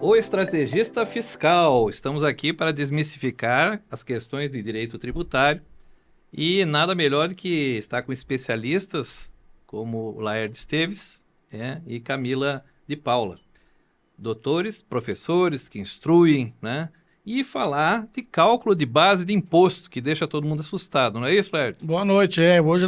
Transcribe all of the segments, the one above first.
O estrategista fiscal. Estamos aqui para desmistificar as questões de direito tributário e nada melhor do que estar com especialistas como o Laerte Esteves, e Camila de Paula, doutores, professores que instruem, né? E falar de cálculo de base de imposto, que deixa todo mundo assustado, não é isso, Laerte? Boa noite. Hoje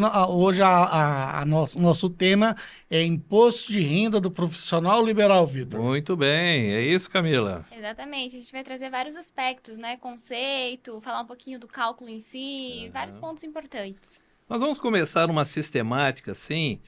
nosso tema é imposto de renda do profissional liberal, Vitor. Muito bem, é isso, Camila. Exatamente, a gente vai trazer vários aspectos, né? Conceito, falar um pouquinho do cálculo em si, vários pontos importantes. Nós vamos começar uma sistemática, assim,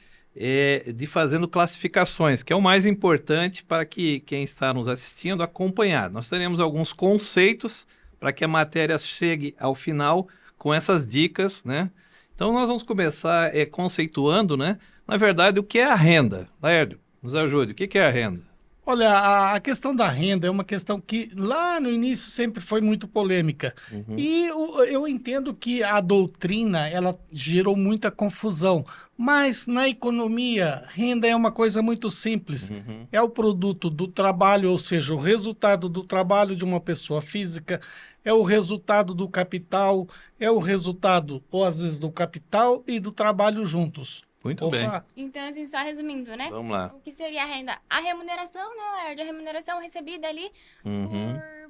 de fazendo classificações, que é o mais importante para que quem está nos assistindo acompanhar. Nós teremos alguns conceitos para que a matéria chegue ao final com essas dicas, né? Então, nós vamos começar conceituando, né? Na verdade, o que é a renda? Laércio, nos ajude. O que é a renda? Olha, a questão da renda é uma questão que lá no início sempre foi muito polêmica. E eu entendo que a doutrina, ela gerou muita confusão. Mas na economia, renda é uma coisa muito simples. É o produto do trabalho, ou seja, o resultado do trabalho de uma pessoa física, é o resultado do capital, é o resultado, ou às vezes, do capital e do trabalho juntos. Muito bem. Então, assim, só resumindo, né? Vamos lá. O que seria a renda? A remuneração, né, Laércio? A remuneração recebida ali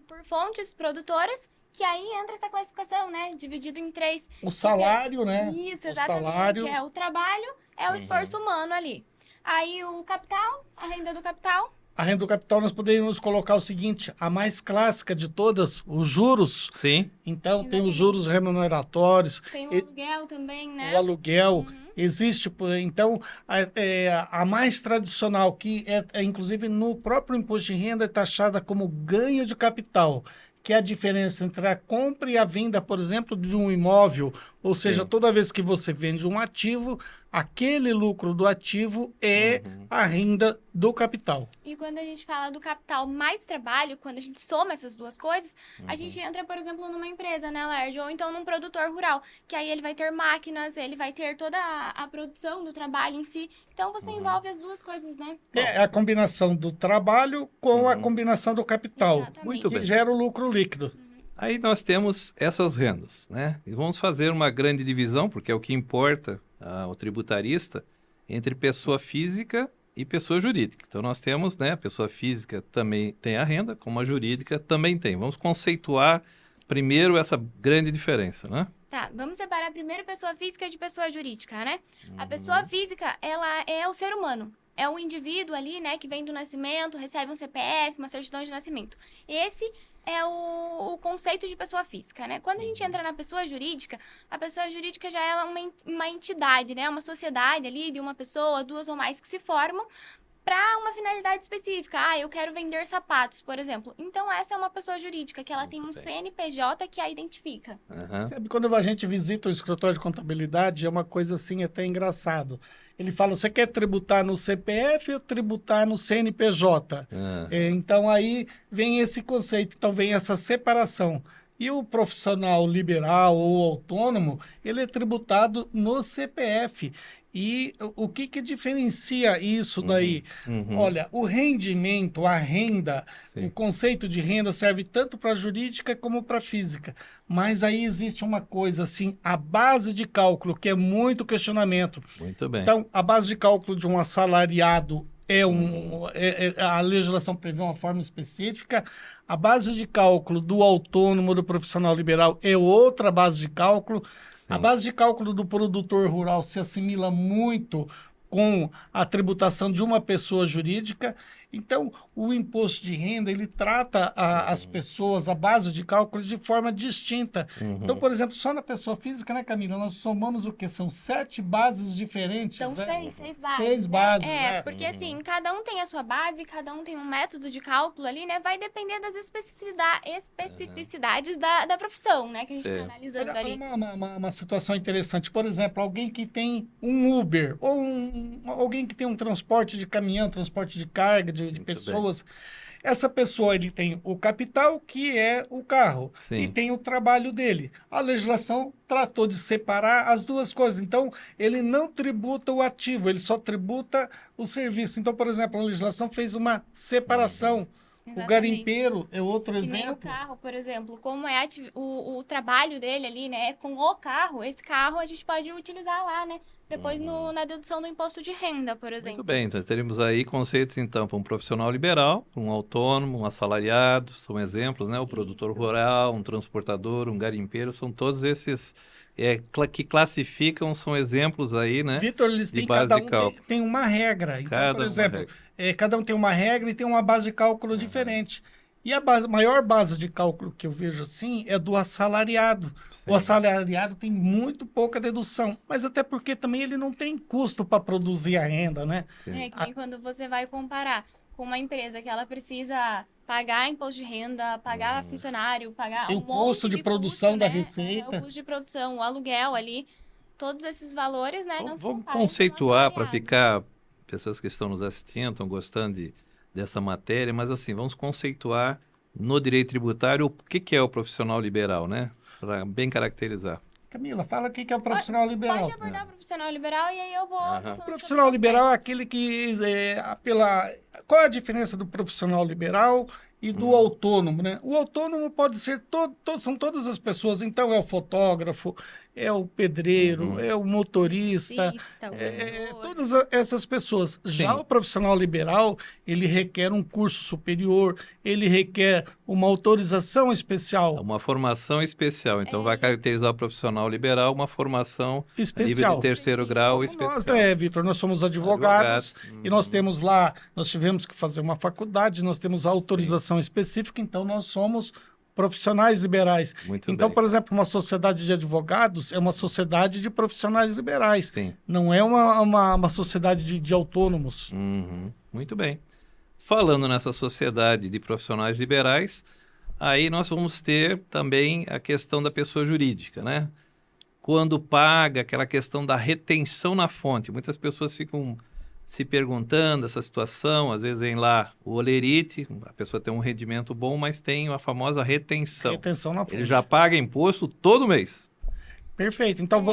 por fontes produtoras, que aí entra essa classificação, né? Dividido em três. O salário, né? Isso, O exatamente. salário. É o trabalho, é o esforço humano ali. Aí o capital, a renda do capital. A renda do capital nós poderíamos colocar o seguinte, a mais clássica de todas, os juros. Sim. Então, tem os juros remuneratórios. Tem o aluguel também, né? O aluguel. Existe, então, a mais tradicional, que inclusive no próprio imposto de renda, é taxada como ganho de capital, que é a diferença entre a compra e a venda, por exemplo, de um imóvel. Ou seja, toda vez que você vende um ativo, aquele lucro do ativo é a renda do capital. E quando a gente fala do capital mais trabalho, quando a gente soma essas duas coisas, a gente entra, por exemplo, numa empresa, né, Laércio? Ou então num produtor rural, que aí ele vai ter máquinas, ele vai ter toda a produção do trabalho em si. Então você envolve as duas coisas, né? É a combinação do trabalho com a combinação do capital, Exatamente. Muito que bem. gera o lucro líquido. Aí nós temos essas rendas, né? E vamos fazer uma grande divisão, porque é o que importa ao tributarista, entre pessoa física e pessoa jurídica. Então nós temos, né, a pessoa física também tem a renda, como a jurídica também tem. Vamos conceituar primeiro essa grande diferença, né? Tá, vamos separar primeiro pessoa física de pessoa jurídica, né? A pessoa física, ela é o ser humano. É o indivíduo ali, né, que vem do nascimento, recebe um CPF, uma certidão de nascimento. Esse é o conceito de pessoa física, né? Quando a gente entra na pessoa jurídica, a pessoa jurídica já é uma entidade, né? Uma sociedade ali de uma pessoa, duas ou mais que se formam para uma finalidade específica. Ah, eu quero vender sapatos, por exemplo. Então, essa é uma pessoa jurídica, que ela tem um CNPJ que a identifica. Sabe, quando a gente visita o escritório de contabilidade, é uma coisa assim até engraçado. Ele fala, você quer tributar no CPF ou tributar no CNPJ? Então, aí vem esse conceito, então vem essa separação. E o profissional liberal ou autônomo, ele é tributado no CPF. E o que diferencia isso daí? Olha, o rendimento, a renda, o conceito de renda serve tanto para a jurídica como para a física. Mas aí existe uma coisa assim, a base de cálculo, que é muito questionamento. Muito bem. Então, a base de cálculo de um assalariado a legislação prevê uma forma específica. A base de cálculo do autônomo, do profissional liberal, é outra base de cálculo. A base de cálculo do produtor rural se assimila muito com a tributação de uma pessoa jurídica. Então, o imposto de renda, ele trata as pessoas, a base de cálculo, de forma distinta. Então, por exemplo, só na pessoa física, né, Camila? Nós somamos o quê? São 7 bases diferentes. São né? seis bases. 6 bases, porque assim, cada um tem a sua base, cada um tem um método de cálculo ali, né? Vai depender das especificidades da profissão, né? Que a gente está analisando Olha, ali. uma situação interessante. Por exemplo, alguém que tem um Uber ou alguém que tem um transporte de caminhão, transporte de carga, de pessoas. Essa pessoa, ele tem o capital, que é o carro, e tem o trabalho dele. A legislação tratou de separar as duas coisas. Então, ele não tributa o ativo, ele só tributa o serviço. Então, por exemplo, a legislação fez uma separação. O garimpeiro é outro Que nem exemplo. o carro, por exemplo, como é o trabalho dele ali, né, com o carro, esse carro a gente pode utilizar lá, né, depois na dedução do imposto de renda, por exemplo. Muito bem, então teríamos aí conceitos, então, para um profissional liberal, um autônomo, um assalariado, são exemplos, né? O produtor Isso. rural, um transportador, um garimpeiro, são todos esses que classificam, são exemplos aí, né? Vitor, eles De têm, base cada de um cálculo. tem uma regra. Então, Cada por uma exemplo, regra. cada um tem uma regra e tem uma base de cálculo diferente. E a maior base de cálculo que eu vejo assim é do assalariado. O Sim. assalariado tem muito pouca dedução, mas até porque também ele não tem custo para produzir a renda, né? Sim. É que nem quando você vai comparar com uma empresa que ela precisa pagar imposto de renda, pagar funcionário, pagar Tem um o custo monte de produção da né? receita. O custo de produção, o aluguel ali, todos esses valores, né, não se Vamos comparam com o conceituar para assalariado. ficar, pessoas que estão nos assistindo, estão gostando dessa matéria, mas assim, vamos conceituar no direito tributário o que é o profissional liberal, né? Para bem caracterizar. Camila, fala o que é o profissional liberal. Pode abordar o profissional liberal e aí eu vou... Aham. falando O sobre profissional os liberal é aspectos. aquele que qual é a diferença do profissional liberal e do autônomo, né? O autônomo pode ser são todas as pessoas. Então é o fotógrafo, é o pedreiro, é o motorista, Taxista, o vendedor. todas essas pessoas. Já Sim. o profissional liberal, ele requer um curso superior, ele requer uma autorização especial. Uma formação especial. Então, vai caracterizar o profissional liberal uma formação a nível Especial. de terceiro grau Como especial. nós, né, Vitor? Nós somos advogados Advogados. e nós temos lá, nós tivemos que fazer uma faculdade, nós temos a autorização específica, então nós somos profissionais liberais. Muito Então, bem. por exemplo, uma sociedade de advogados é uma sociedade de profissionais liberais, Sim. não é uma sociedade de autônomos. Uhum. Muito bem. Falando nessa sociedade de profissionais liberais, aí nós vamos ter também a questão da pessoa jurídica, né? Quando paga, aquela questão da retenção na fonte. Muitas pessoas ficam se perguntando essa situação, às vezes vem lá o olerite, a pessoa tem um rendimento bom, mas tem a famosa retenção. Retenção na Ele fonte. já paga imposto todo mês. Perfeito. Então,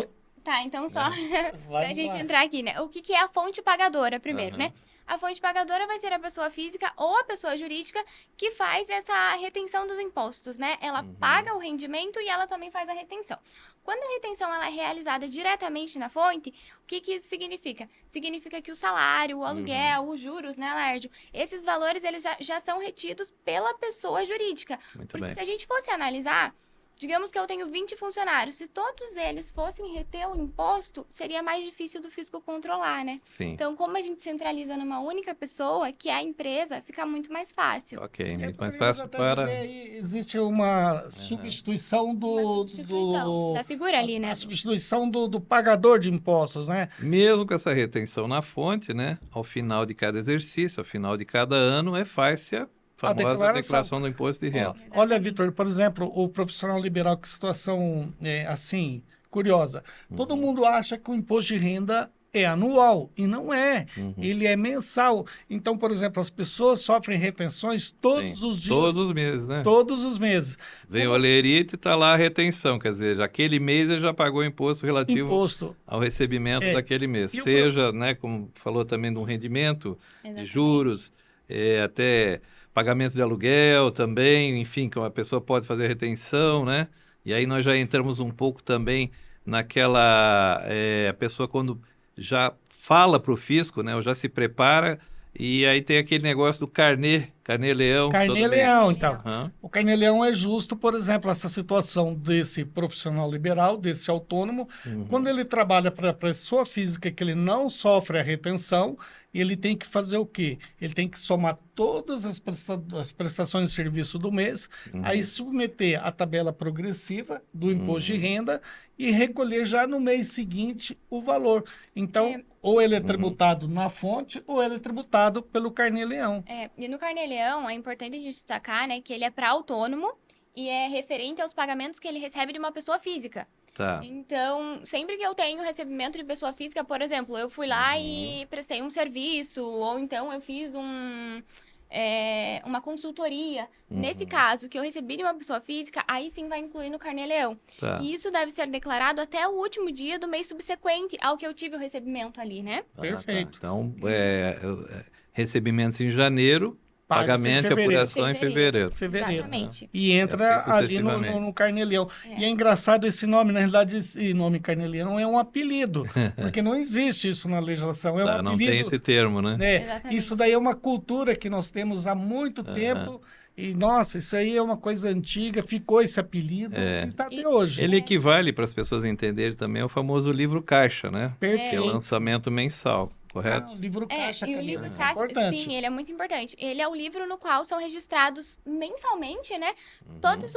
Tá, então só pra Vamos gente lá. entrar aqui, né? O que é a fonte pagadora primeiro, Aham. né? A fonte pagadora vai ser a pessoa física ou a pessoa jurídica que faz essa retenção dos impostos, né? Ela paga o rendimento e ela também faz a retenção. Quando a retenção ela é realizada diretamente na fonte, o que isso significa? Significa que o salário, o aluguel, os juros, né, Lérdio? Esses valores eles já são retidos pela pessoa jurídica. Muito Porque bem. se a gente fosse analisar, digamos que eu tenho 20 funcionários, se todos eles fossem reter o imposto, seria mais difícil do fisco controlar, né? Sim. Então, como a gente centraliza numa única pessoa, que é a empresa, fica muito mais fácil. Ok, muito mais poderíamos fácil até para... dizer aí, existe uma substituição Uma substituição da figura ali, né? a substituição do pagador de impostos, né? Mesmo com essa retenção na fonte, né? Ao final de cada exercício, ao final de cada ano, faz-se a famosa declaração do imposto de renda. Olha, Vitor, por exemplo, o profissional liberal, que situação assim, curiosa. Todo mundo acha que o imposto de renda é anual, e não é. Ele é mensal. Então, por exemplo, as pessoas sofrem retenções todos Sim, os dias. todos os meses, né? Todos os meses. Vem o olerite e está lá a retenção, quer dizer, aquele mês ele já pagou o imposto relativo Imposto. ao recebimento daquele mês. E o Seja, né, como falou também, de um rendimento, de Exatamente. juros, até pagamentos de aluguel também, enfim, que a pessoa pode fazer retenção, né? E aí nós já entramos um pouco também naquela... a pessoa quando já fala para o fisco, né, ou já se prepara, e aí tem aquele negócio do carnê-leão. Carnê-leão, então. Aham. O carnê-leão é justo, por exemplo, essa situação desse profissional liberal, desse autônomo, quando ele trabalha para a pessoa física que ele não sofre a retenção, ele tem que fazer o quê? Ele tem que somar todas as prestações de serviço do mês, aí submeter a tabela progressiva do imposto de renda e recolher já no mês seguinte o valor. Então, ou ele é tributado na fonte, ou ele é tributado pelo carnê-leão. E no Carnê-Leão, é importante a gente destacar, né, que ele é para autônomo e é referente aos pagamentos que ele recebe de uma pessoa física. Tá. Então, sempre que eu tenho recebimento de pessoa física, por exemplo, eu fui lá e prestei um serviço, ou então eu fiz uma consultoria. Nesse caso, que eu recebi de uma pessoa física, aí sim vai incluir no Carnê-Leão. Tá. E isso deve ser declarado até o último dia do mês subsequente ao que eu tive o recebimento ali, né? Perfeito. Tá. Então, recebimentos em janeiro, Pagamento e apuração em fevereiro. Exatamente. E entra ali no Carnê-Leão. E é engraçado esse nome, na realidade, esse nome Carnê-Leão é um apelido, porque não existe isso na legislação, é um apelido. Não tem esse termo, né? Isso daí é uma cultura que nós temos há muito tempo. E, nossa, isso aí é uma coisa antiga, ficou esse apelido e está até hoje. Ele equivale, para as pessoas entenderem também, ao famoso livro caixa, né? Perfeito. Que é lançamento mensal, correto? O livro caixa, e o Camila, livro isso caixa, é importante. sim, ele é muito importante. Ele é o livro no qual são registrados mensalmente, né? Todas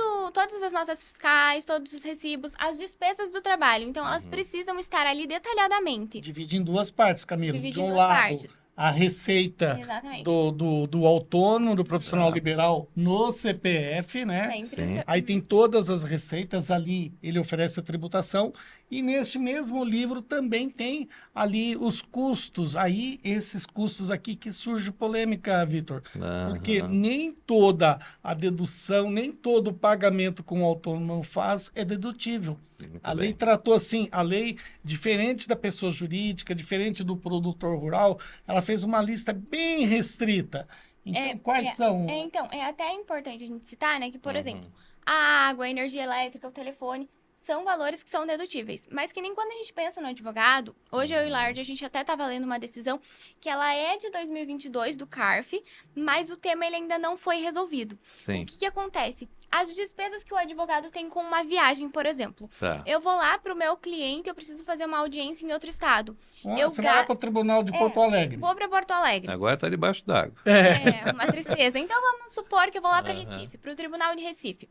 as notas fiscais, todos os recibos, as despesas do trabalho. Então, elas precisam estar ali detalhadamente. Divide em duas partes, Camila. Divide De em um duas lado, partes. a receita Exatamente. do autônomo, do profissional liberal no CPF, né? Sempre. Aí tem todas as receitas ali, ele oferece a tributação. E neste mesmo livro também tem ali os custos. Aí, esses custos aqui que surge polêmica, Vitor. Porque nem toda a dedução, nem todo o pagamento que o autônomo faz é dedutível. A lei tratou assim, a lei, diferente da pessoa jurídica, diferente do produtor rural, ela fez uma lista bem restrita. Então, quais são? Então, é até importante a gente citar, né, que, por exemplo, a água, a energia elétrica, o telefone, são valores que são dedutíveis. Mas que nem quando a gente pensa no advogado, hoje eu e o Lard, a gente até estava lendo uma decisão que ela é de 2022, do CARF, mas o tema ele ainda não foi resolvido. Sim. O que acontece? As despesas que o advogado tem com uma viagem, por exemplo. Eu vou lá para o meu cliente, eu preciso fazer uma audiência em outro estado. Você vai lá para o Tribunal de Porto Alegre. Vou para Porto Alegre. Agora está debaixo d'água. É, uma tristeza. Então, vamos supor que eu vou lá para Recife, para o Tribunal de Recife.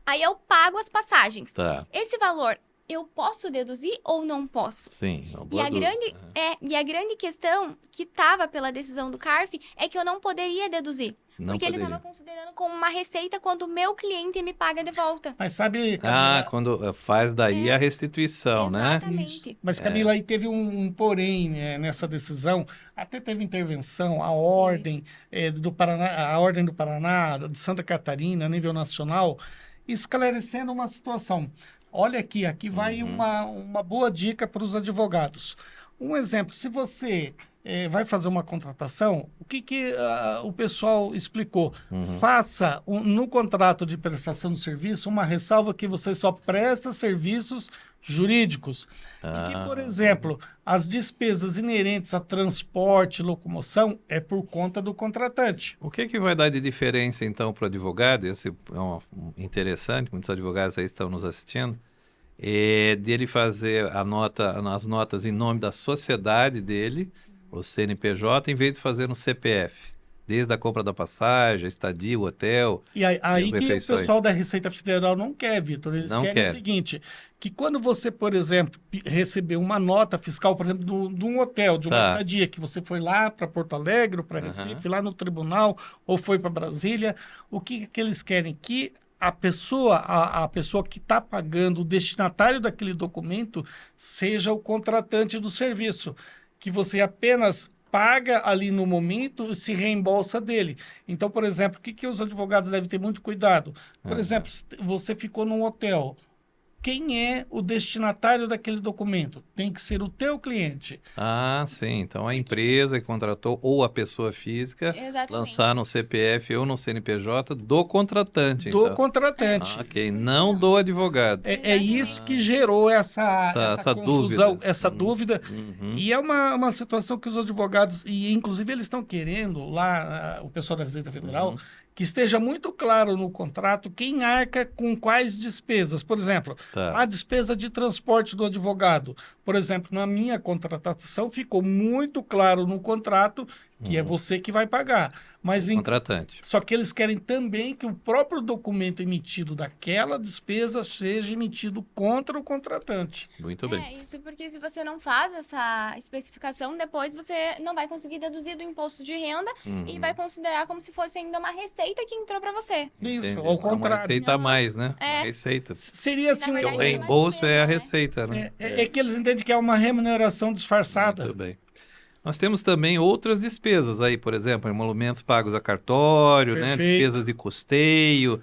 Aí eu pago as passagens. Esse valor, eu posso deduzir ou não posso? Sim, é uma boa dúvida. E a grande questão que estava pela decisão do CARF é que eu não poderia deduzir. Porque ele estava considerando como uma receita quando o meu cliente me paga de volta. Mas sabe, Camila, quando faz daí a restituição, exatamente. né? Mas, Camila, aí teve um porém nessa decisão. Até teve intervenção, a Ordem do Paraná, a Ordem do Paraná, de Santa Catarina, a nível nacional, esclarecendo uma situação. Olha aqui vai uma boa dica para os advogados. Um exemplo, se você vai fazer uma contratação, o que o pessoal explicou? Faça no contrato de prestação de serviço uma ressalva que você só presta serviços jurídicos. E que, por exemplo, as despesas inerentes a transporte, locomoção, é por conta do contratante. O que vai dar de diferença, então, para o advogado? Esse é interessante, muitos advogados aí estão nos assistindo, dele fazer as notas em nome da sociedade dele, o CNPJ, em vez de fazer no CPF. Desde a compra da passagem, a estadia, o hotel. E aí que o pessoal da Receita Federal não quer, Vitor. Eles querem o seguinte, que quando você, por exemplo, receber uma nota fiscal, por exemplo, de um hotel, de uma estadia, que você foi lá para Porto Alegre, ou para Recife, lá no tribunal, ou foi para Brasília, o que eles querem? Que a pessoa que está pagando, o destinatário daquele documento, seja o contratante do serviço. Que você apenas paga ali no momento e se reembolsa dele. Então, por exemplo, o que os advogados devem ter muito cuidado? Por exemplo, você ficou num hotel. Quem é o destinatário daquele documento? Tem que ser o teu cliente. Sim. Então, a empresa que contratou ou a pessoa física lançar no CPF ou no CNPJ do contratante. Do contratante. Ok, não do advogado. É isso que gerou essa confusão, essa dúvida. E é uma situação que os advogados, e inclusive eles estão querendo lá, o pessoal da Receita Federal, que esteja muito claro no contrato quem arca com quais despesas. Por exemplo, a despesa de transporte do advogado. Por exemplo, na minha contratação ficou muito claro no contrato que é você que vai pagar. Mas contratante. Só que eles querem também que o próprio documento emitido daquela despesa seja emitido contra o contratante. Muito bem. Isso porque se você não faz essa especificação, depois você não vai conseguir deduzir do imposto de renda e vai considerar como se fosse ainda uma receita que entrou para você. Isso, ao contrário. Uma receita a mais, né? Uma receita. Seria assim... Porque o reembolso é a receita, né? É que eles entendem que é uma remuneração disfarçada. Muito bem. Nós temos também outras despesas aí, por exemplo, emolumentos pagos a cartório, né? Despesas de custeio.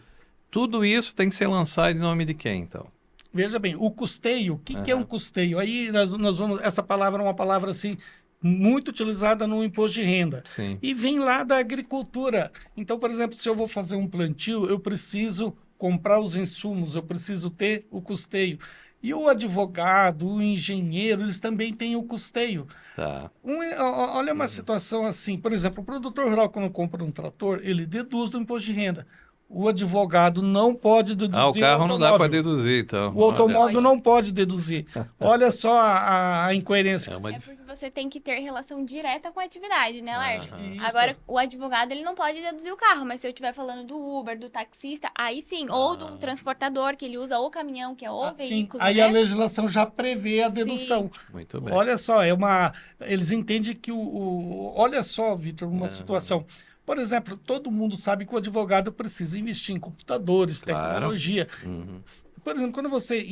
Tudo isso tem que ser lançado em nome de quem, então? Veja bem, o custeio, o que é um custeio? Aí nós vamos... Essa palavra é uma palavra assim muito utilizada no imposto de renda. Sim. E vem lá da agricultura. Então, por exemplo, se eu vou fazer um plantio, eu preciso comprar os insumos, eu preciso ter o custeio. E o advogado, o engenheiro, eles também têm o custeio. Tá. Olha uma situação assim, por exemplo, o produtor rural, quando compra um trator, ele deduz do imposto de renda. O advogado não pode deduzir O carro não dá para deduzir, então. O automóvel não pode deduzir. Olha só a incoerência. É porque você tem que ter relação direta com a atividade, né, Laércio? Isso. Agora, o advogado, ele não pode deduzir o carro, mas se eu estiver falando do Uber, do taxista, aí sim. Ou do transportador, que ele usa o caminhão, que é o veículo, Aí né? a legislação já prevê a dedução. Muito bem. Olha só, eles entendem que olha só, Vitor, uma situação. Por exemplo, todo mundo sabe que o advogado precisa investir em computadores, tecnologia. Por exemplo, quando você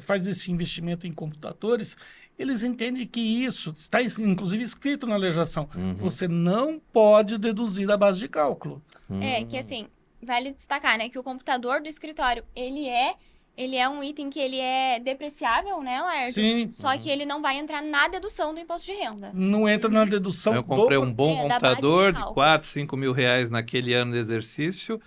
faz esse investimento em computadores, eles entendem que isso está, inclusive, escrito na legislação. Você não pode deduzir a base de cálculo. É, que assim, vale destacar, né, que o computador do escritório, ele é um item que ele é depreciável, né, Laércio? Sim. Só que ele não vai entrar na dedução do imposto de renda. Não entra na dedução Eu comprei um bom computador de cálculo. 4, 5 mil reais naquele ano de exercício,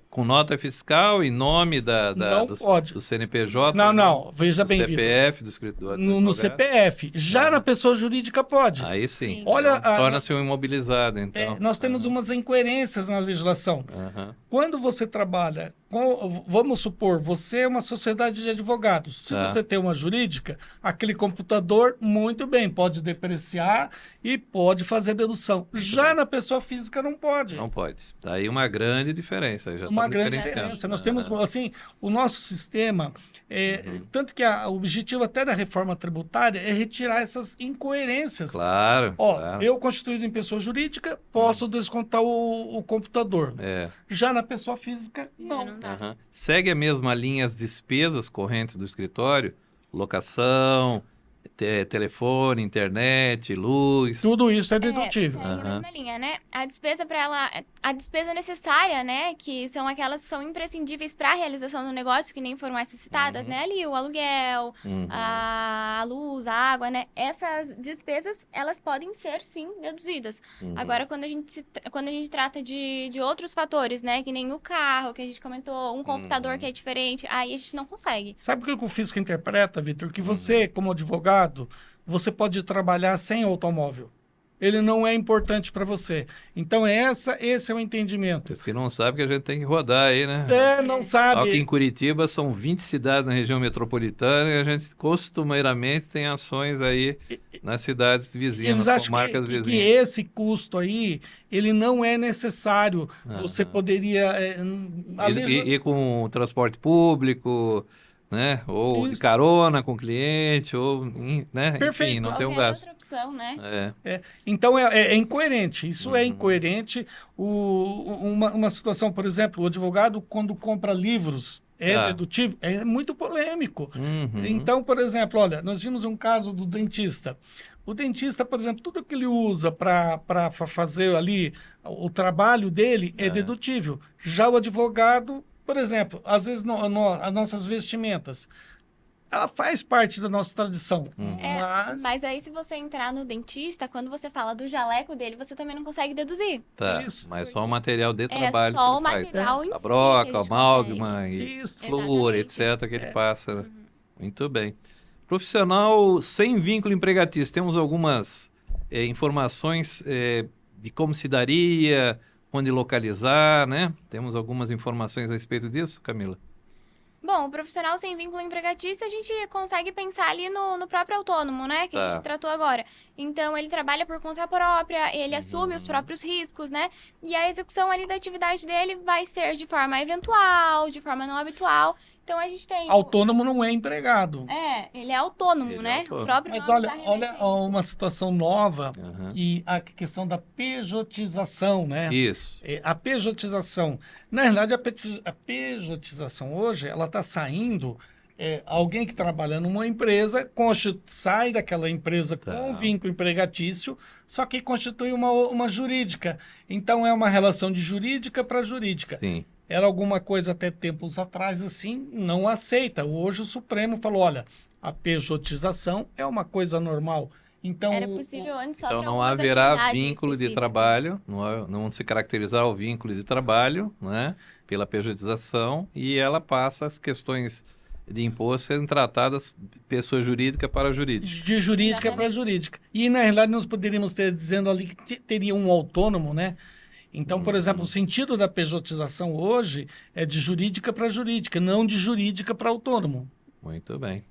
com nota fiscal, em nome do CNPJ. Não, veja bem, Vitor. CPF do escritório. No CPF. Já na pessoa jurídica pode. Aí sim. Olha, torna-se um imobilizado, então. Nós temos umas incoerências na legislação. Quando você trabalha vamos supor, você é uma sociedade de advogados. Se você tem uma jurídica, aquele computador, muito bem, pode depreciar e pode fazer dedução. Já na pessoa física não pode. Não pode. Daí uma grande diferença. Já uma grande diferença. Nós temos, assim, o nosso sistema, tanto que o objetivo até da reforma tributária é retirar essas incoerências. Claro. Eu constituído em pessoa jurídica, posso descontar o computador. Já na pessoa física, não. Segue a mesma linha as despesas correntes do escritório, locação, telefone, internet, luz. Tudo isso é dedutível. Segue a mesma linha, né? A despesa para ela, a despesa necessária, né? Que são aquelas que são imprescindíveis para a realização do negócio, que nem foram essas citadas, né? Ali o aluguel, a luz, a água, né? Essas despesas, elas podem ser, sim, deduzidas. Agora, quando a gente trata de outros fatores, né? Que nem o carro, que a gente comentou, um computador que é diferente, aí a gente não consegue. Sabe o que o fisco interpreta, Vitor? Que você, como advogado, você pode trabalhar sem automóvel. Ele não é importante para você. Então, esse é o entendimento. Os que não sabem que a gente tem que rodar aí, né? Não sabe. Aqui em Curitiba são 20 cidades na região metropolitana e a gente costumeiramente tem ações aí nas cidades vizinhas, eles nas comarcas vizinhas. Que esse custo aí, ele não é necessário. Você poderia... E com o transporte público... né? Ou de carona com o cliente, ou, né? Perfeito. Enfim, não tem um gasto. Outra opção, né? Então, é incoerente. Isso é incoerente. Uma situação, por exemplo, o advogado, quando compra livros, dedutível, é muito polêmico. Então, por exemplo, olha, nós vimos um caso do dentista. O dentista, por exemplo, tudo que ele usa para fazer ali o trabalho dele é dedutível. Já o advogado... Por exemplo, às vezes as nossas vestimentas, ela faz parte da nossa tradição. Mas aí se você entrar no dentista, quando você fala do jaleco dele, você também não consegue deduzir. Mas só o material de trabalho só que o material em si. A broca, a amálgama, flúor, etc. que ele passa. Muito bem. Profissional sem vínculo empregatício, temos algumas informações de como se daria... onde localizar, né? Temos algumas informações a respeito disso, Camila? Bom, o profissional sem vínculo empregatício, a gente consegue pensar ali no próprio autônomo, né? Que a gente tratou agora. Então, ele trabalha por conta própria, ele assume os próprios riscos, né? E a execução ali da atividade dele vai ser de forma eventual, de forma não habitual. Então, a gente tem... Autônomo não é empregado. Ele é autônomo, né? Autônomo. O próprio Mas nome olha uma situação nova, que a questão da pejotização, né? Isso. A pejotização. Na verdade, a pejotização hoje, ela está saindo... alguém que trabalha numa empresa sai daquela empresa com vínculo empregatício, só que constitui uma jurídica. Então, é uma relação de jurídica para jurídica. Sim. Era alguma coisa até tempos atrás, assim, não aceita. Hoje o Supremo falou, olha, a pejotização é uma coisa normal. Então, Era possível antes só Então para não algumas haverá atividades vínculo de específicas. trabalho, não se caracterizará o vínculo de trabalho, né, pela pejotização, e ela passa as questões de imposto serem tratadas pessoa jurídica para jurídica. de jurídica para Exatamente. jurídica. E, na realidade, nós poderíamos ter dizendo ali que teria um autônomo, né? Então, por exemplo, o sentido da pejotização hoje é de jurídica para jurídica, não de jurídica para autônomo. Muito bem.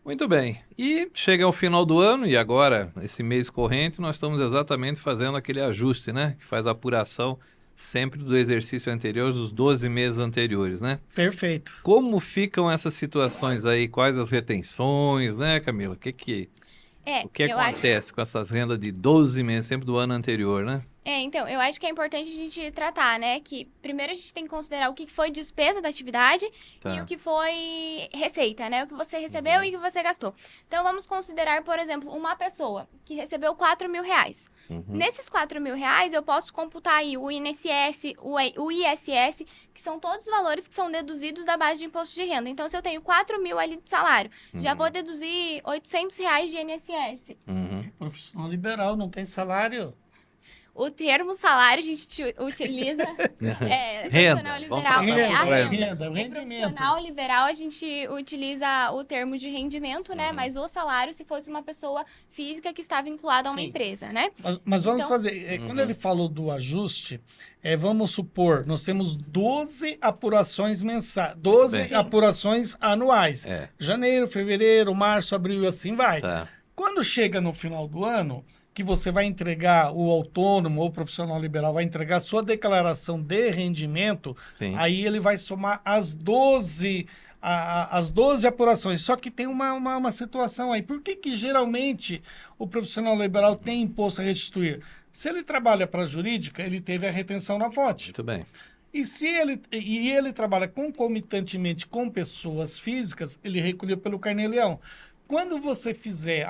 Muito bem. E chega ao final do ano, e agora, esse mês corrente, nós estamos exatamente fazendo aquele ajuste, né? Que faz a apuração sempre do exercício anterior, dos 12 meses anteriores, né? Perfeito. Como ficam essas situações aí? Quais as retenções, né, Camila? O que Eu acho. acontece com essas rendas de 12 meses, sempre do ano anterior, né? Então, eu acho que é importante a gente tratar, né? Que primeiro a gente tem que considerar o que foi despesa da atividade Tá. e o que foi receita, né? O que você recebeu e o que você gastou. Então, vamos considerar, por exemplo, uma pessoa que recebeu R$ 4.000. Nesses R$ 4.000, eu posso computar aí o INSS, o ISS, que são todos os valores que são deduzidos da base de imposto de renda. Então, se eu tenho 4.000 ali de salário, já vou deduzir R$ 800 de INSS. Profissional liberal, não tem salário. O termo salário a gente utiliza. Renda, Profissional vamos liberal. falar A renda. renda. o O rendimento. profissional liberal, a gente utiliza o termo de rendimento, né? Mas o salário, se fosse uma pessoa física que está vinculada a uma Sim. empresa, né? Mas vamos Então- fazer. Quando ele falou do ajuste, vamos supor, nós temos 12 apurações mensais, 12 Bem. apurações anuais. É. Janeiro, fevereiro, março, abril e assim vai. Tá. Quando chega no final do ano, que você vai entregar, o autônomo ou profissional liberal vai entregar sua declaração de rendimento, Sim. aí ele vai somar as 12, as 12 apurações. Só que tem uma situação aí. Por que geralmente o profissional liberal tem imposto a restituir? Se ele trabalha para a jurídica, ele teve a retenção na fonte. Muito bem. E se ele trabalha concomitantemente com pessoas físicas, ele recolheu pelo Carnê-Leão. Quando você fizer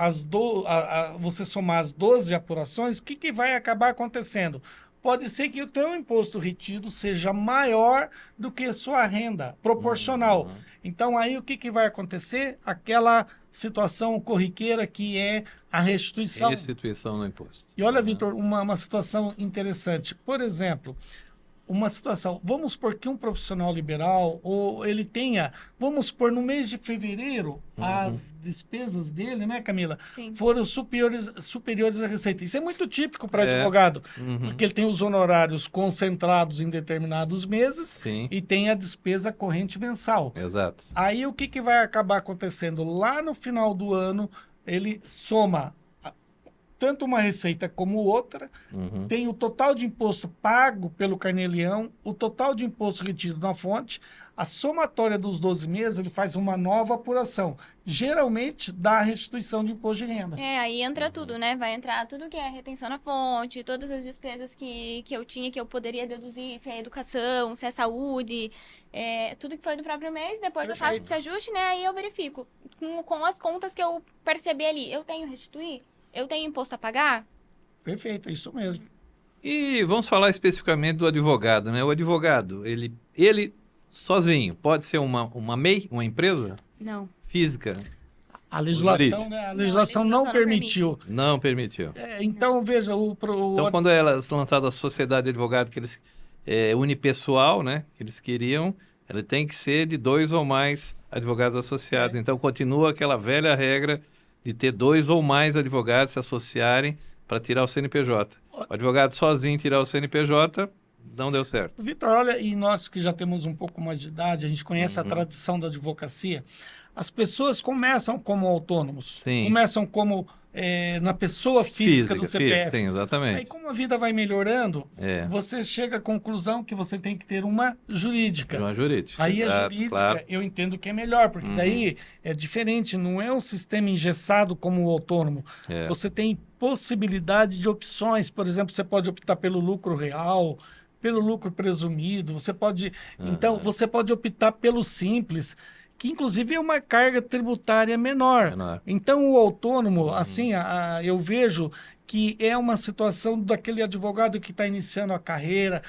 você somar as 12 apurações, o que vai acabar acontecendo? Pode ser que o teu imposto retido seja maior do que a sua renda, proporcional. Então, aí o que vai acontecer? Aquela situação corriqueira que é a restituição. Restituição no imposto. E olha, Vitor, uma situação interessante. Por exemplo, uma situação, vamos supor que um profissional liberal, ou ele tenha, vamos supor, no mês de fevereiro, as despesas dele, né, Camila, Sim. foram superiores à receita. Isso é muito típico para É. advogado, Uhum. porque ele tem os honorários concentrados em determinados meses Sim. e tem a despesa corrente mensal. Exato. Aí o que vai acabar acontecendo? Lá no final do ano, ele soma tanto uma receita como outra, tem o total de imposto pago pelo Carnê-Leão, o total de imposto retido na fonte, a somatória dos 12 meses, ele faz uma nova apuração. Geralmente dá a restituição de imposto de renda. Aí entra tudo, né? Vai entrar tudo que é retenção na fonte, todas as despesas que eu tinha, que eu poderia deduzir, se é educação, se é saúde, tudo que foi do próprio mês. Depois eu faço esse ajuste, né? Aí eu verifico com as contas que eu percebi ali. Eu tenho restituir? Eu tenho imposto a pagar? Perfeito, é isso mesmo. E vamos falar especificamente do advogado, né? O advogado, ele sozinho, pode ser uma MEI, uma empresa Não. física? A legislação, jurídico. né? A legislação não não permitiu. Não permitiu. Então, veja, Então, quando é lançada a sociedade de advogado, que eles unipessoal, né? Que eles queriam, ela tem que ser de 2 ou mais advogados associados. Então, continua aquela velha regra de ter 2 ou mais advogados se associarem para tirar o CNPJ. O advogado sozinho tirar o CNPJ não deu certo. Vitor, olha, e nós que já temos um pouco mais de idade, a gente conhece a tradição da advocacia, as pessoas começam como autônomos, Sim. começam como na pessoa física do CPF. Sim, exatamente. Aí, como a vida vai melhorando, É. você chega à conclusão que você tem que ter uma jurídica. Uma jurídica. Aí a Exato, jurídica, claro. eu entendo que é melhor, porque daí é diferente, não é um sistema engessado como o autônomo. É. Você tem possibilidade de opções, por exemplo, você pode optar pelo lucro real, pelo lucro presumido, você pode, então, você pode optar pelo simples, que inclusive é uma carga tributária menor. Então, o autônomo, assim, eu vejo que é uma situação daquele advogado que está iniciando a carreira,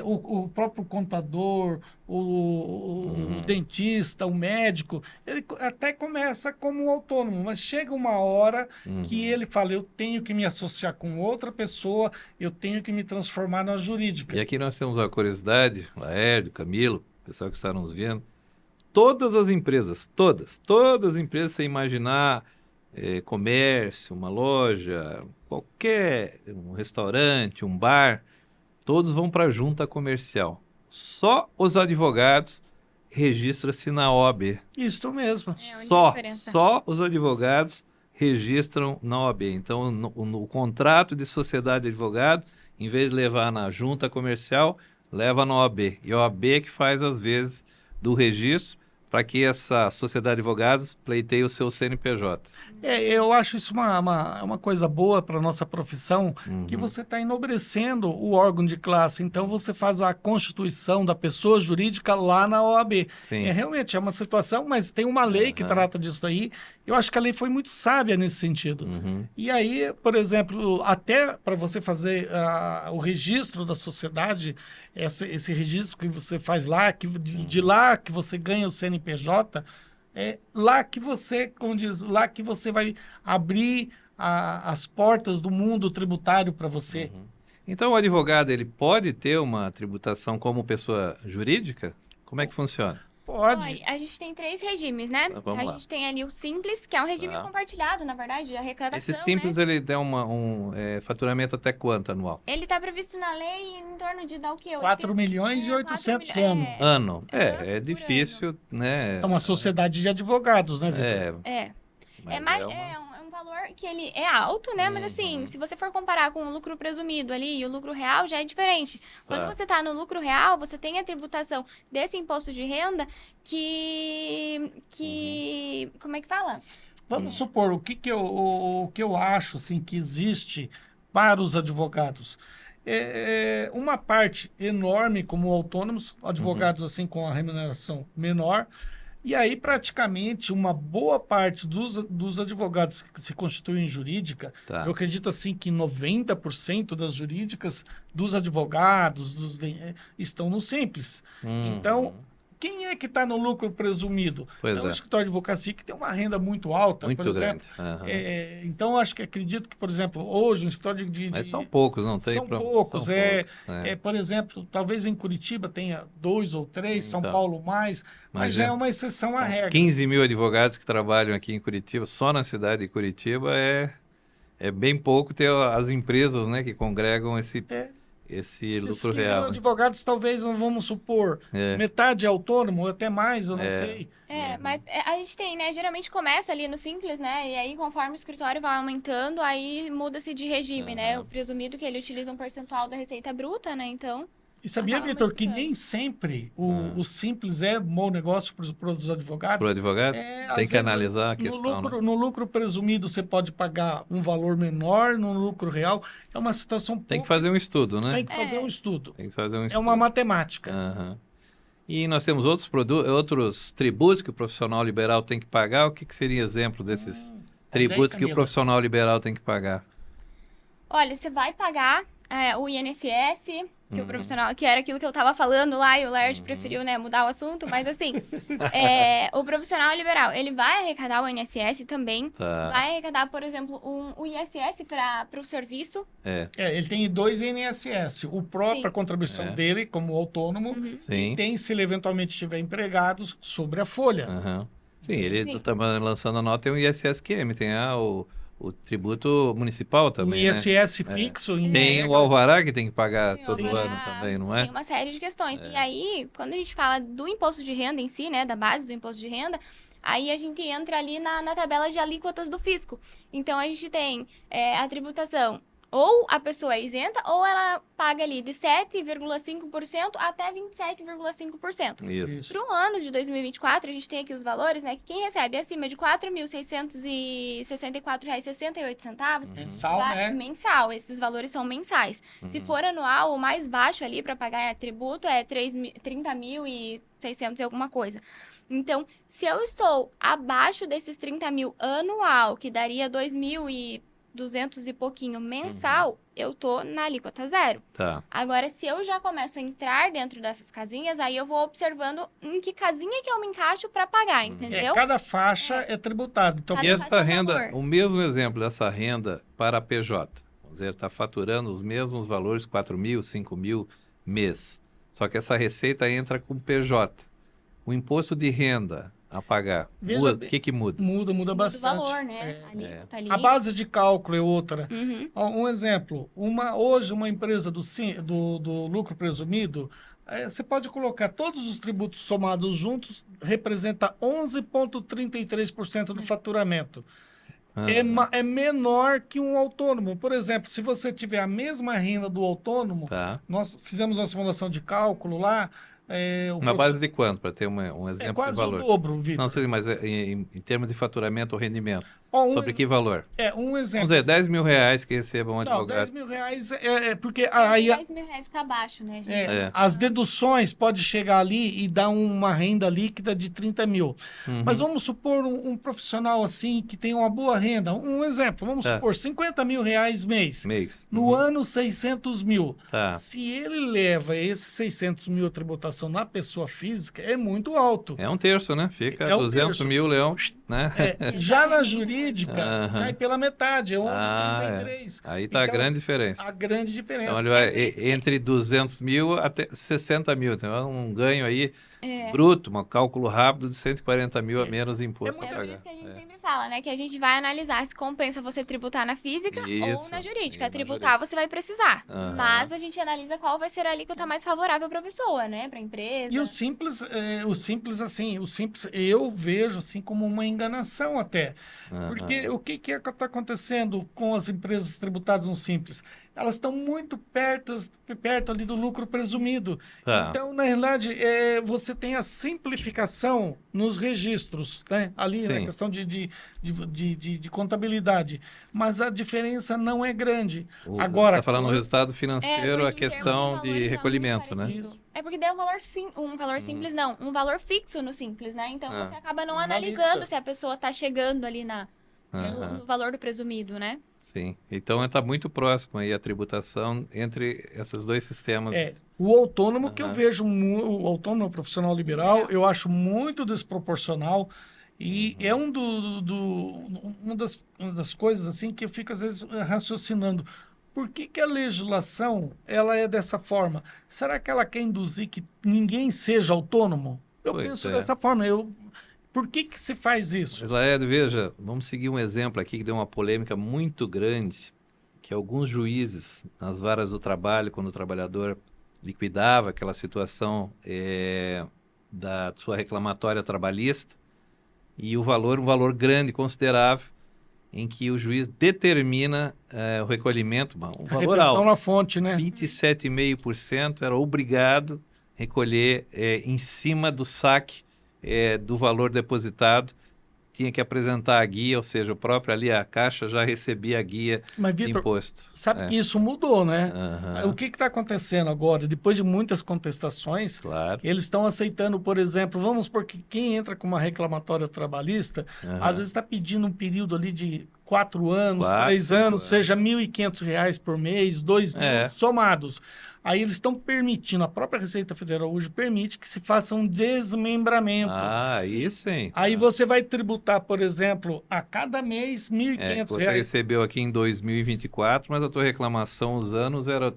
o próprio contador, o dentista, o médico, ele até começa como autônomo, mas chega uma hora que ele fala, eu tenho que me associar com outra pessoa, eu tenho que me transformar na jurídica. E aqui nós temos uma curiosidade, Laércio, Camilo, pessoal que está nos vendo, todas as empresas, todas as empresas, sem imaginar, comércio, uma loja, qualquer, um restaurante, um bar, todos vão para a junta comercial. Só os advogados registram-se na OAB. Isso mesmo. Só os advogados registram na OAB. Então, no contrato de sociedade de advogado, em vez de levar na junta comercial, leva na OAB. E a OAB é que faz, às vezes, do registro para que essa sociedade de advogados pleiteie o seu CNPJ. Eu acho isso uma coisa boa para a nossa profissão, que você está enobrecendo o órgão de classe. Então, você faz a constituição da pessoa jurídica lá na OAB. Sim. Realmente, é uma situação, mas tem uma lei que trata disso aí. Eu acho que a lei foi muito sábia nesse sentido. E aí, por exemplo, até para você fazer o registro da sociedade, esse registro que você faz lá, de lá que você ganha o CNPJ, lá que você, como diz, lá que você vai abrir as portas do mundo tributário para você. Então, o advogado, ele pode ter uma tributação como pessoa jurídica? Como é que funciona? Pode. A gente tem 3 regimes, né? Vamos lá. Gente tem ali o Simples, que é um regime compartilhado, na verdade, de arrecadação, Esse Simples, né? ele tem faturamento até quanto anual? Ele está previsto na lei em torno de dar o quê? 4 milhões e 800 ano. Ano. Por Difícil, né? É uma sociedade de advogados, né, Vitor? Mas É um valor que ele é alto, né? Mas assim, se você for comparar com o lucro presumido ali e o lucro real, já é diferente. Quando você está no lucro real, você tem a tributação desse imposto de renda que como é que fala? Vamos supor, o que eu acho assim, que existe para os advogados? Uma parte enorme como autônomos, advogados assim com a remuneração menor, e aí praticamente uma boa parte dos advogados que se constituem jurídica, eu acredito assim que 90% das jurídicas dos advogados estão no Simples. Então, quem é que está no lucro presumido? O escritório de advocacia que tem uma renda muito alta, muito por exemplo. Então, acredito que, por exemplo, hoje um escritório Mas são poucos, não tem? São poucos. Por exemplo, talvez em Curitiba tenha 2 ou 3, São Paulo mais, mas já é uma exceção à regra. 15 mil advogados que trabalham aqui em Curitiba, só na cidade de Curitiba, é bem pouco ter as empresas, né, que congregam esse lucro real. Os advogados, talvez, vamos supor, metade é autônomo, até mais, eu não sei. Mas a gente tem, né? Geralmente começa ali no Simples, né? E aí, conforme o escritório vai aumentando, aí muda-se de regime, né? O presumido que ele utiliza um percentual da receita bruta, né? Então... E sabia, Vitor, que nem sempre o Simples é bom negócio para os advogados? Para o advogado? Tem que analisar a questão. No lucro presumido, você pode pagar um valor menor, no lucro real. É uma situação... Tem que fazer um estudo, né? Tem que fazer um estudo. Tem que fazer um estudo. É uma matemática. E nós temos outros tributos que o profissional liberal tem que pagar. O que seriam exemplos desses tributos que o profissional liberal tem que pagar? Olha, você vai pagar o INSS, que o profissional, que era aquilo que eu estava falando lá, e o Laird preferiu, né, mudar o assunto, mas assim, o profissional liberal, ele vai arrecadar o INSS também, vai arrecadar, por exemplo, o ISS para o serviço. Ele tem 2 INSS, o próprio, a contribuição dele como autônomo, e tem, se ele eventualmente estiver empregado, sobre a folha. Sim, ele está lançando a nota, tem o ISS-QM, tem o tributo municipal também, o ISS fixo. Tem o alvará que tem que pagar todo ano também, não é? Tem uma série de questões. E aí, quando a gente fala do imposto de renda em si, né, da base do imposto de renda, aí a gente entra ali na tabela de alíquotas do fisco. Então, a gente tem a tributação, ou a pessoa é isenta, ou ela paga ali de 7,5% até 27,5%. Isso. Para o ano de 2024, a gente tem aqui os valores, né? Que quem recebe acima de R$ 4.664,68... Mensal, né? Mensal. Esses valores são mensais. Se for anual, o mais baixo ali para pagar tributo é 30.600 e alguma coisa. Então, se eu estou abaixo desses 30 mil anual, que daria 2.000 e 200 e pouquinho mensal, eu tô na alíquota zero. Tá. Agora, se eu já começo a entrar dentro dessas casinhas, aí eu vou observando em que casinha que eu me encaixo para pagar, entendeu? Cada faixa é tributada. Então, Cada E faixa essa é um renda, valor. o mesmo exemplo dessa renda para a PJ. Vamos dizer, está faturando os mesmos valores, 4 mil, 5 mil mês. Só que essa receita entra com PJ. O imposto de renda a pagar, Veja o que muda? muda Muda o bastante. valor, né? A alíquota ali. A base de cálculo é outra. Uhum. Ó, um exemplo, hoje uma empresa do lucro presumido, você pode colocar todos os tributos somados juntos, representa 11,33% do faturamento. É menor que um autônomo. Por exemplo, se você tiver a mesma renda do autônomo, Tá. nós fizemos uma simulação de cálculo lá. Na base de quanto, para ter um exemplo é quase de valor? o dobro, Vitor. Não sei, mas em termos de faturamento ou rendimento, Ó, sobre que valor? um exemplo. Vamos dizer, 10 mil reais que receba um Não, advogado. 10 mil reais porque aí 10 mil reais fica abaixo, né, gente? as deduções pode chegar ali e dar uma renda líquida de 30 mil. Mas vamos supor um profissional assim que tem uma boa renda. Um exemplo, vamos supor 50 mil reais mês. No ano, 600 mil. Tá. Se ele leva esses 600 mil a tributação na pessoa física, é muito alto. É um terço, né? Fica É um 200 terço. mil, leão, né? Já na jurídica, cai pela metade, é 11,33. Aí tá a grande diferença. A grande diferença. Então ele vai por isso que- entre 200 mil até 60 mil. Então é um ganho aí bruto, um cálculo rápido de 140 mil a menos de imposto a É por pagar. isso que a gente sempre fala, né? Que a gente vai analisar se compensa você tributar na física ou Isso, na jurídica. na Tributar jurídica. você vai precisar. Aham. Mas a gente analisa qual vai ser a alíquota mais favorável para a pessoa, né? Para a empresa. E o simples eu vejo assim como uma enganação até. Porque o que está acontecendo com as empresas tributadas no Simples? Elas estão muito perto ali do lucro presumido. Tá. Então, na realidade, você tem a simplificação nos registros, né? Ali na Sim. questão de contabilidade. Mas a diferença não é grande. Agora, Você está falando no resultado financeiro, porque a em termos questão valores de é muito recolhimento, né? parecido. É porque daí é um valor simples, não. Um valor fixo no Simples, né? Então você acaba não Uma analisando alíquota. se a pessoa está chegando ali no valor do presumido, né? Sim. Então está muito próximo aí a tributação entre esses dois sistemas. O autônomo que eu vejo, o autônomo profissional liberal, eu acho muito desproporcional e é uma das coisas assim que eu fico às vezes raciocinando. Por que a legislação ela é dessa forma? Será que ela quer induzir que ninguém seja autônomo? Eu penso dessa forma. Por que se faz isso? Laércio, veja, vamos seguir um exemplo aqui que deu uma polêmica muito grande, que alguns juízes, nas varas do trabalho, quando o trabalhador liquidava aquela situação da sua reclamatória trabalhista, e um valor grande, considerável, em que o juiz determina o recolhimento, um valor Retenção alto, na fonte, né? 27,5% era obrigado a recolher em cima do saque do valor depositado, tinha que apresentar a guia, ou seja, o próprio ali, a Caixa já recebia a guia de imposto. Sabe que isso mudou, né? Uhum. O que está acontecendo agora? Depois de muitas contestações, Claro. eles estão aceitando, por exemplo, vamos porque quem entra com uma reclamatória trabalhista, às vezes está pedindo um período ali de 4 anos, 3 anos, seja R$ 1.500 por mês, 2 mil somados. Aí eles estão permitindo, a própria Receita Federal hoje permite que se faça um desmembramento. Aí sim. Aí você vai tributar, por exemplo, a cada mês R$ 1.500. Você recebeu aqui em 2024, mas a tua reclamação, os anos, era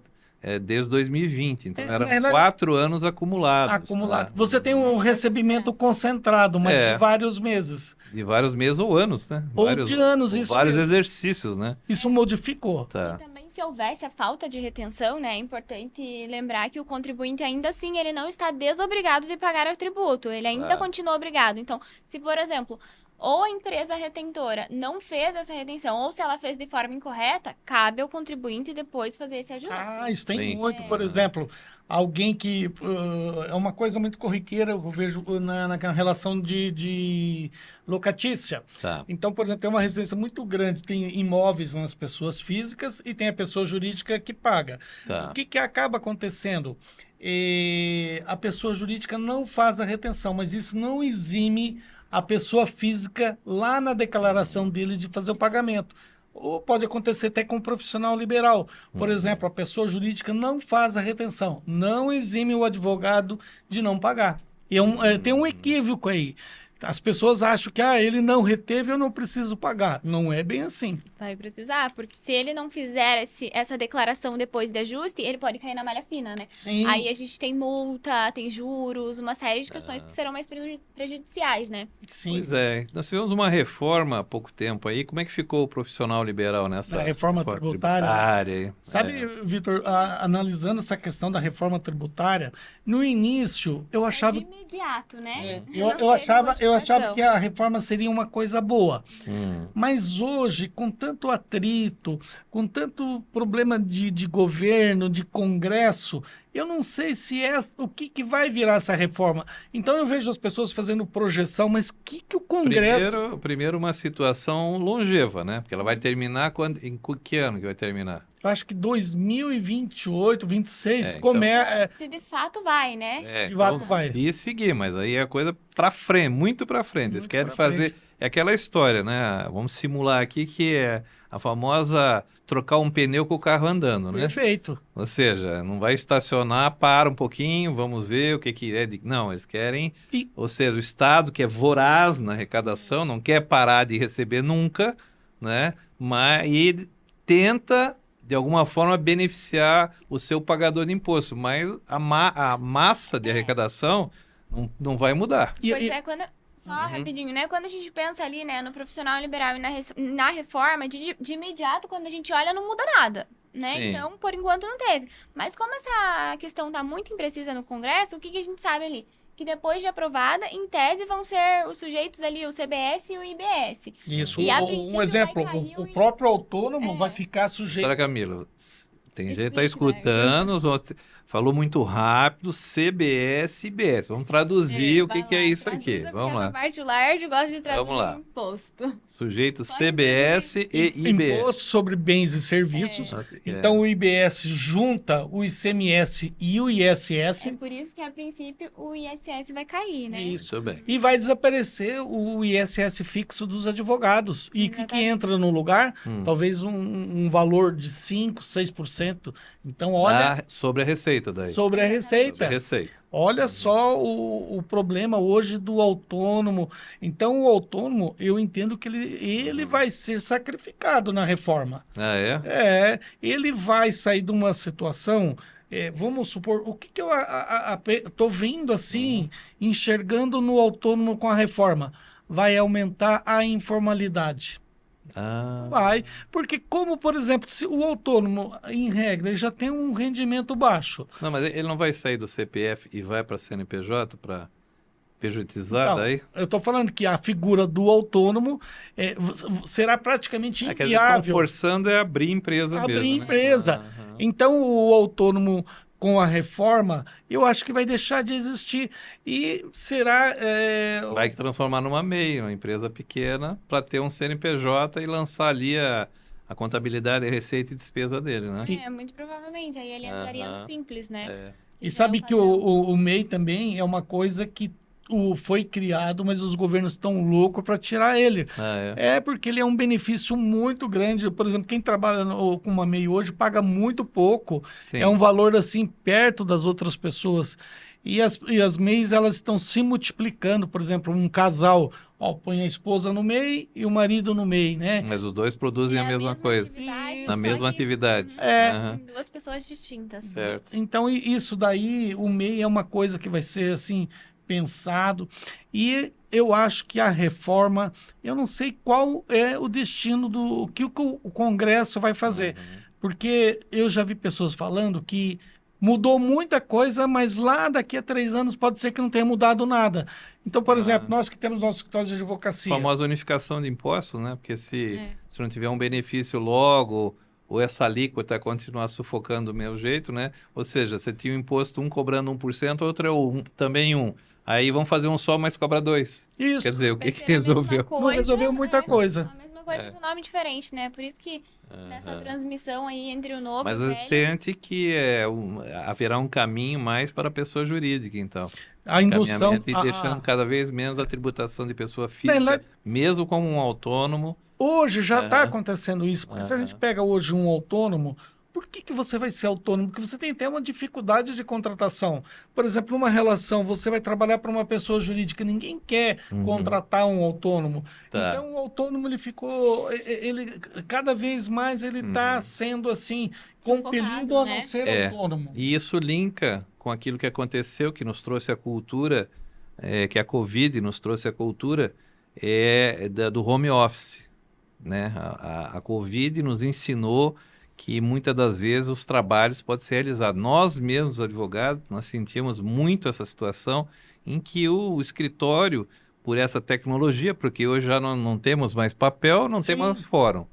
desde 2020. Então, eram 4 anos acumulados. Acumulado. Você tem um recebimento concentrado, mas de vários meses. De vários meses ou anos, né? Ou de anos, isso vários mesmo. exercícios, né? Isso modificou. Tá. E também, se houvesse a falta de retenção, né, é importante lembrar que o contribuinte ainda assim, ele não está desobrigado de pagar o tributo, ele ainda continua obrigado. Então, se, por exemplo, ou a empresa retentora não fez essa retenção, ou se ela fez de forma incorreta, cabe ao contribuinte depois fazer esse ajuste. Isso tem muito. Por exemplo, alguém que... é uma coisa muito corriqueira, eu vejo na relação de locatícia. Tá. Então, por exemplo, tem uma residência muito grande, tem imóveis nas pessoas físicas e tem a pessoa jurídica que paga. Tá. O que acaba acontecendo? A pessoa jurídica não faz a retenção, mas isso não exime a pessoa física lá na declaração dele de fazer o pagamento. ou pode acontecer até com um profissional liberal. Por exemplo, a pessoa jurídica não faz a retenção, não exime o advogado de não pagar. E tem um equívoco aí. As pessoas acham que ele não reteve, eu não preciso pagar. Não é bem assim. Vai precisar, porque se ele não fizer essa declaração depois de ajuste, ele pode cair na malha fina, né? Sim. Aí a gente tem multa, tem juros, uma série de questões que serão mais prejudiciais, né? Sim. Pois é. Nós tivemos uma reforma há pouco tempo aí. Como é que ficou o profissional liberal nessa Na reforma tributária. aí? Sabe, Vitor, analisando essa questão da reforma tributária, no início eu achava... De imediato, né? Eu achava que a reforma seria uma coisa boa. Mas hoje, com tanto atrito, com tanto problema de governo, de Congresso, eu não sei se o que vai virar essa reforma. Então eu vejo as pessoas fazendo projeção, mas o que o Congresso... Primeiro uma situação longeva, né? Porque ela vai terminar em que ano que vai terminar? Eu acho que 2028, 26, se de fato vai, né? De fato vai. Se seguir, mas aí é coisa para frente, muito para frente. Eles querem fazer... É aquela história, né? Vamos simular aqui que é a famosa trocar um pneu com o carro andando, né? Perfeito. Ou seja, não vai estacionar, para um pouquinho, vamos ver o que é. Não, eles querem... Ou seja, o Estado, que é voraz na arrecadação, não quer parar de receber nunca, né? E tenta, de alguma forma, beneficiar o seu pagador de imposto. Mas a massa de arrecadação não vai mudar. Pois é, Só rapidinho, né? Quando a gente pensa ali, né, no profissional liberal e na reforma, de imediato, quando a gente olha, não muda nada, né? Sim. Então, por enquanto, não teve. Mas como essa questão tá muito imprecisa no Congresso, o que a gente sabe ali? Que depois de aprovada, em tese, vão ser os sujeitos ali, o CBS e o IBS. Isso. E Um exemplo, o próprio autônomo vai ficar sujeito... Doutora Camila, tem gente que está Explique, escutando, falou muito rápido, CBS e IBS. Vamos traduzir o que é isso aqui. Vamos lá. Essa parte large gosta de traduzir imposto. Sujeito CBS e IBS. Imposto sobre bens e serviços. Então, o IBS junta o ICMS e o ISS. É por isso que, a princípio, o ISS vai cair, né? Isso. Bem. E vai desaparecer o ISS fixo dos advogados. E o que entra no lugar? Talvez um valor de 5%, 6%. Então, olha... Sobre a receita daí. Sobre a receita. Sobre a receita. Olha só o problema hoje do autônomo. Então, o autônomo, eu entendo que ele vai ser sacrificado na reforma. Ah, é? Ele vai sair de uma situação... vamos supor, o que eu estou vendo assim, enxergando no autônomo com a reforma? Vai aumentar a informalidade. Vai, porque como, por exemplo, se o autônomo, em regra, ele já tem um rendimento baixo. Não, mas ele não vai sair do CPF e vai para a CNPJ para prejudiciar daí? Eu estou falando que a figura do autônomo será praticamente É que eles estão inviável. forçando a abrir empresa mesmo, Abrir né? empresa. Então, o autônomo, com a reforma, eu acho que vai deixar de existir e será... Vai transformar numa MEI, uma empresa pequena, para ter um CNPJ e lançar ali a contabilidade, a receita e despesa dele, né? Muito provavelmente. Aí ele entraria no Simples, né? E sabe que o MEI também é uma coisa que foi criado, mas os governos estão loucos para tirar ele. Porque ele é um benefício muito grande. Por exemplo, quem trabalha com uma MEI hoje paga muito pouco. Sim. É um valor assim perto das outras pessoas. E as MEIs, elas estão se multiplicando. Por exemplo, um casal, põe a esposa no MEI e o marido no MEI, né? Mas os dois produzem a mesma coisa. Na mesma atividade. Duas pessoas distintas. Certo. Então, isso daí, o MEI é uma coisa que vai ser assim... pensado, e eu acho que a reforma, eu não sei qual é o destino o que o Congresso vai fazer, porque eu já vi pessoas falando que mudou muita coisa, mas lá daqui a 3 anos pode ser que não tenha mudado nada. Então, por exemplo, nós que temos nosso escritório de advocacia... A famosa unificação de impostos, né? Porque se não tiver um benefício logo, ou essa alíquota continuar sufocando do mesmo jeito, né? Ou seja, você tinha um imposto, um cobrando 1%, outro é também 1%. Aí vão fazer um só, mas cobra 2. Isso. Quer dizer, o que resolveu? Não resolveu muita coisa. A mesma coisa com nome diferente, né? Por isso que nessa transmissão aí entre o novo mas e o velho... sente que haverá um caminho mais para a pessoa jurídica, então. A indução... E deixando cada vez menos a tributação de pessoa física, mesmo como um autônomo, Hoje já está Aham. acontecendo isso, porque se a gente Aham. pega hoje um autônomo, por que você vai ser autônomo? Porque você tem até uma dificuldade de contratação. Por exemplo, numa relação, você vai trabalhar para uma pessoa jurídica, ninguém quer Uhum. contratar um autônomo. Tá. Então, o autônomo, ele ficou, ele, cada vez mais ele está Uhum. sendo assim, compelido Sufocado, a não né? ser É. autônomo. E isso linka com aquilo que aconteceu, que nos trouxe a cultura, que a Covid nos trouxe a cultura, do home office, né? A Covid nos ensinou que muitas das vezes os trabalhos podem ser realizados. Nós mesmos, advogados, nós sentimos muito essa situação em que o escritório, por essa tecnologia, porque hoje já não temos mais papel, não temos mais Sim, fórum.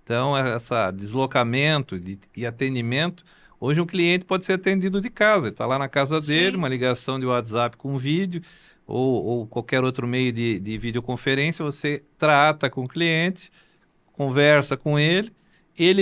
Então, esse deslocamento e atendimento, hoje um cliente pode ser atendido de casa. Ele está lá na casa dele, sim. uma ligação de WhatsApp com vídeo, ou qualquer outro meio de videoconferência, você trata com o cliente, conversa com ele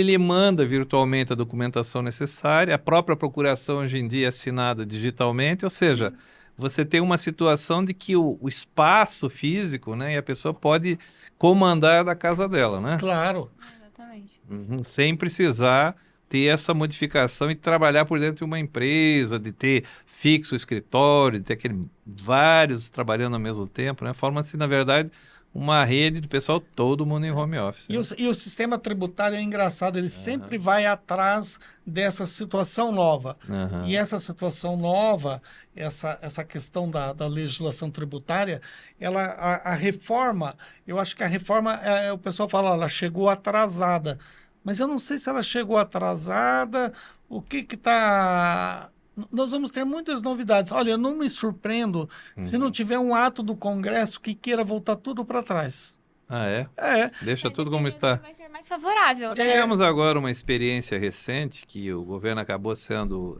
lhe manda virtualmente a documentação necessária, a própria procuração hoje em dia é assinada digitalmente, ou seja, Sim. você tem uma situação de que o espaço físico, né, e a pessoa pode comandar da casa dela, né? Claro. Exatamente. Uhum, sem precisar ter essa modificação e trabalhar por dentro de uma empresa, de ter fixo o escritório, de ter vários trabalhando ao mesmo tempo, né? Forma-se, na verdade, uma rede de pessoal, todo mundo em home office, E o, né? e o sistema tributário é engraçado, ele sempre Aham, vai atrás dessa situação nova. E aham, essa situação nova, essa questão da legislação tributária, a reforma, eu acho que a reforma, o pessoal fala, ela chegou atrasada. Mas eu não sei se ela chegou atrasada, o que está. Nós vamos ter muitas novidades. Olha, eu não me surpreendo se não uhum. tiver um ato do Congresso que queira voltar tudo para trás. Ah, é? É, Deixa Vai tudo como depender do que está. vai ser mais favorável, Nós né? tivemos agora uma experiência recente que o governo acabou sendo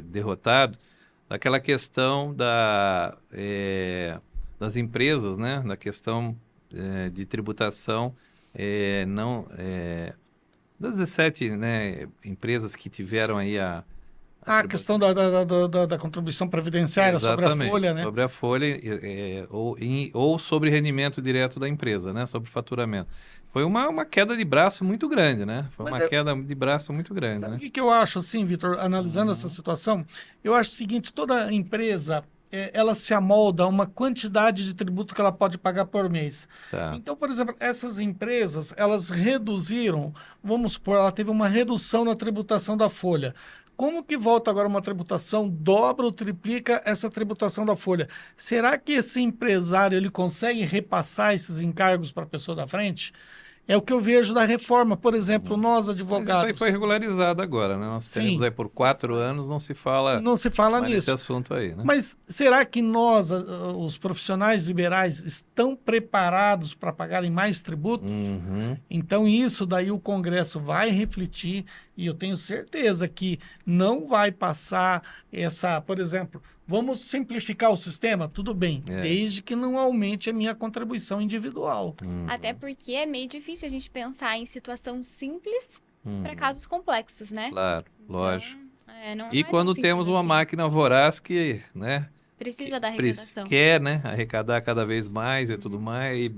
derrotado, daquela questão das empresas, né? Da questão de tributação, não, das 17, né, empresas que tiveram aí a a questão tributação. da contribuição previdenciária sobre a Exatamente, folha, né? sobre a folha ou sobre rendimento direto da empresa, né? Sobre faturamento. Foi uma queda de braço muito grande, né? Foi Mas uma queda de braço muito grande, sabe o né? que que eu acho, assim, Vitor, analisando essa Uhum, situação? Eu acho o seguinte, toda empresa, ela se amolda a uma quantidade de tributo que ela pode pagar por mês. tá. Então, por exemplo, essas empresas, elas reduziram, vamos supor, ela teve uma redução na tributação da folha. Como que volta agora uma tributação, dobra ou triplica essa tributação da folha? Será que esse empresário ele consegue repassar esses encargos para a pessoa da frente? É o que eu vejo da reforma. Por exemplo, Uhum. nós Mas isso aí foi advogados, regularizado agora, né? Nós teremos sim, aí por 4 anos, não se fala não se fala mais nesse nisso. assunto aí, né? Mas será que nós, os profissionais liberais, estão preparados para pagarem mais tributo? Uhum. Então, isso daí o Congresso vai refletir e eu tenho certeza que não vai passar essa, por exemplo, vamos simplificar o sistema? Tudo bem, É. desde que não aumente a minha contribuição individual. Até Uhum. porque é meio difícil a gente pensar em situação simples para Uhum. casos complexos, né? Claro, Então, lógico. não E é tão quando simples temos uma assim. máquina voraz que, né, Precisa da pres- arrecadação. quer, né, arrecadar cada vez mais e tudo mais,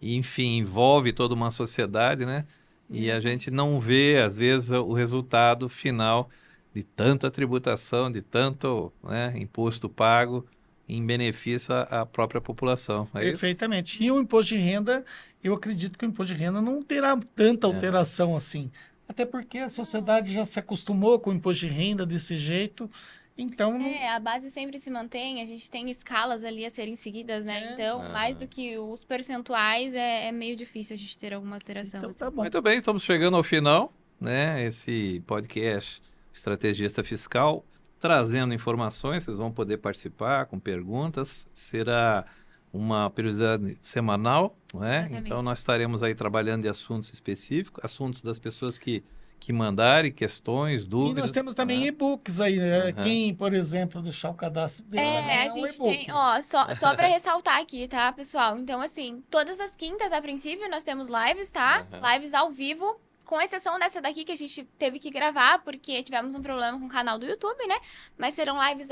e, enfim, envolve toda uma sociedade, né? E a gente Exatamente. não vê, às vezes, o resultado final de tanta tributação, de tanto, né, imposto pago em benefício à própria população. É isso? Perfeitamente. E o imposto de renda, eu acredito que o imposto de renda não terá tanta Aham. alteração assim. Até porque a sociedade já se acostumou com o imposto de renda desse jeito. Então, não, A base sempre se mantém, a gente tem escalas ali a serem seguidas, né? é, Então, mais do Aham. que os percentuais, é meio difícil a gente ter alguma alteração, então assim. tá bom. Muito bem, estamos chegando ao final, né? Esse podcast Estrategista Fiscal, trazendo informações, vocês vão poder participar com perguntas, será uma periodicidade semanal, né? Então Exatamente. nós estaremos aí trabalhando de assuntos específicos, assuntos das pessoas que mandarem, questões, E nós temos dúvidas, também né? e-books aí, né? Aham. Quem, por exemplo, deixar o cadastro dele vai A ganhar um gente tem, e-book. ó, só para ressaltar aqui, tá, pessoal? Então, assim, todas as quintas, a princípio, nós temos lives, tá? Aham. Lives ao vivo, com exceção dessa daqui que a gente teve que gravar, porque tivemos um problema com o canal do YouTube, né? Mas serão lives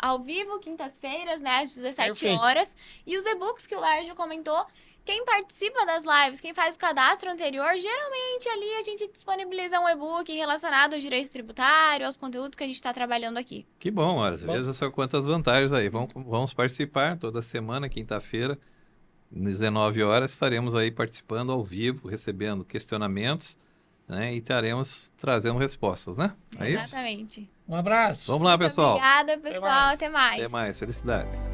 ao vivo, quintas-feiras, né, às 17 Perfeito. horas. E os e-books que o Lárgio comentou, Quem participa das lives, quem faz o cadastro anterior, geralmente ali a gente disponibiliza um e-book relacionado ao direito tributário, aos conteúdos que a gente está trabalhando aqui. Que bom, olha, veja só quantas vantagens aí. Vamos participar toda semana, quinta-feira, às 19 horas, estaremos aí participando ao vivo, recebendo questionamentos, né? E estaremos trazendo respostas, né? É isso? Exatamente. Um abraço. Vamos lá, pessoal. Obrigada, pessoal. Até mais. Até mais. Felicidades.